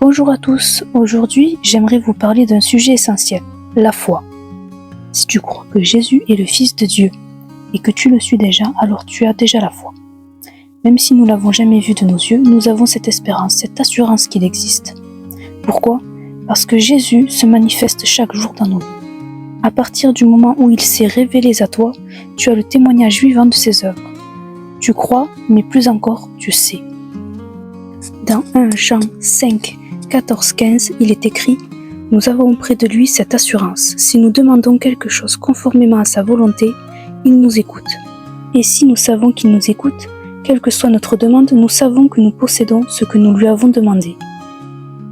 Bonjour à tous, aujourd'hui j'aimerais vous parler d'un sujet essentiel, la foi. Si tu crois que Jésus est le Fils de Dieu et que tu le suis déjà, alors tu as déjà la foi. Même si nous ne l'avons jamais vu de nos yeux, nous avons cette espérance, cette assurance qu'il existe. Pourquoi ? Parce que Jésus se manifeste chaque jour dans nos vies. À partir du moment où il s'est révélé à toi, tu as le témoignage vivant de ses œuvres. Tu crois, mais plus encore, tu sais. Dans 1 Jean 5, 14-15, il est écrit « Nous avons près de lui cette assurance. Si nous demandons quelque chose conformément à sa volonté, il nous écoute. Et si nous savons qu'il nous écoute, quelle que soit notre demande, nous savons que nous possédons ce que nous lui avons demandé. »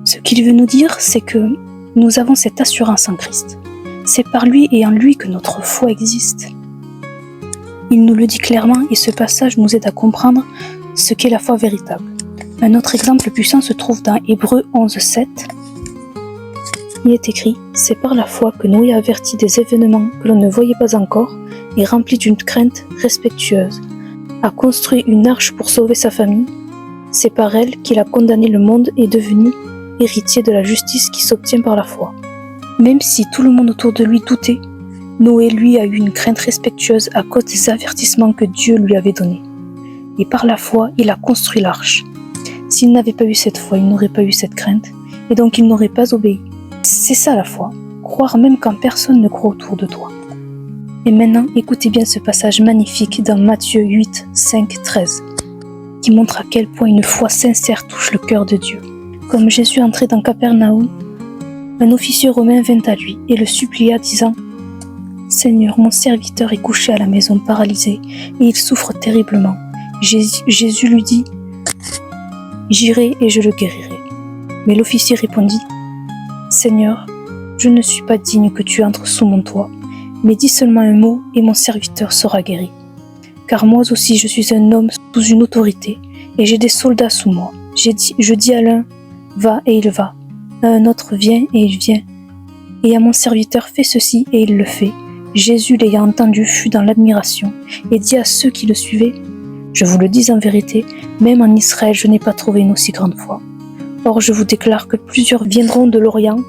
Ce qu'il veut nous dire, c'est que nous avons cette assurance en Christ. C'est par lui et en lui que notre foi existe. Il nous le dit clairement et ce passage nous aide à comprendre ce qu'est la foi véritable. Un autre exemple puissant se trouve dans Hébreux 11:7. Il est écrit « C'est par la foi que Noé avertit des événements que l'on ne voyait pas encore et rempli d'une crainte respectueuse, a construit une arche pour sauver sa famille. C'est par elle qu'il a condamné le monde et est devenu héritier de la justice qui s'obtient par la foi. » Même si tout le monde autour de lui doutait, Noé, lui, a eu une crainte respectueuse à cause des avertissements que Dieu lui avait donnés. Et par la foi, il a construit l'arche. S'il n'avait pas eu cette foi, il n'aurait pas eu cette crainte, et donc il n'aurait pas obéi. C'est ça la foi, croire même quand personne ne croit autour de toi. Et maintenant, écoutez bien ce passage magnifique dans Matthieu 8, 5, 13, qui montre à quel point une foi sincère touche le cœur de Dieu. Comme Jésus entrait dans Capernaum, un officier romain vint à lui et le supplia, disant « Seigneur, mon serviteur est couché à la maison paralysé, et il souffre terriblement. » Jésus lui dit « J'irai et je le guérirai. » Mais l'officier répondit « Seigneur, je ne suis pas digne que tu entres sous mon toit, mais dis seulement un mot et mon serviteur sera guéri. Car moi aussi je suis un homme sous une autorité, et j'ai des soldats sous moi. Je dis à l'un « Va » et il va. À un autre « Viens » et il vient. Et à mon serviteur « Fais ceci » et il le fait. Jésus, l'ayant entendu, fut dans l'admiration et dit à ceux qui le suivaient « Je vous le dis en vérité, même en Israël, je n'ai pas trouvé une aussi grande foi. Or, je vous déclare que plusieurs viendront de l'Orient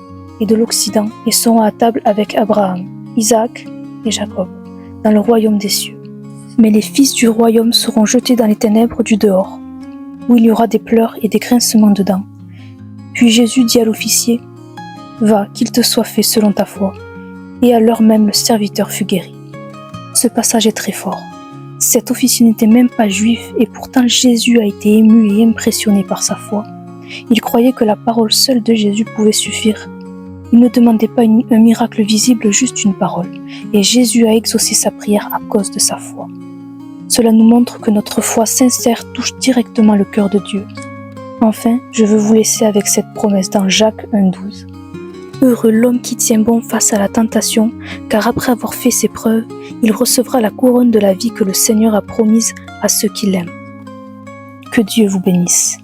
et de l'Occident et seront à table avec Abraham, Isaac et Jacob, dans le royaume des cieux. Mais les fils du royaume seront jetés dans les ténèbres du dehors, où il y aura des pleurs et des grincements de dents. » Puis Jésus dit à l'officier « Va, qu'il te soit fait selon ta foi. » Et à l'heure même, le serviteur fut guéri. Ce passage est très fort. Cet officier n'était même pas juif et pourtant Jésus a été ému et impressionné par sa foi. Il croyait que la parole seule de Jésus pouvait suffire. Il ne demandait pas un miracle visible, juste une parole. Et Jésus a exaucé sa prière à cause de sa foi. Cela nous montre que notre foi sincère touche directement le cœur de Dieu. Enfin, je veux vous laisser avec cette promesse dans Jacques 1,12. Heureux l'homme qui tient bon face à la tentation, car après avoir fait ses preuves, il recevra la couronne de la vie que le Seigneur a promise à ceux qui l'aiment. Que Dieu vous bénisse.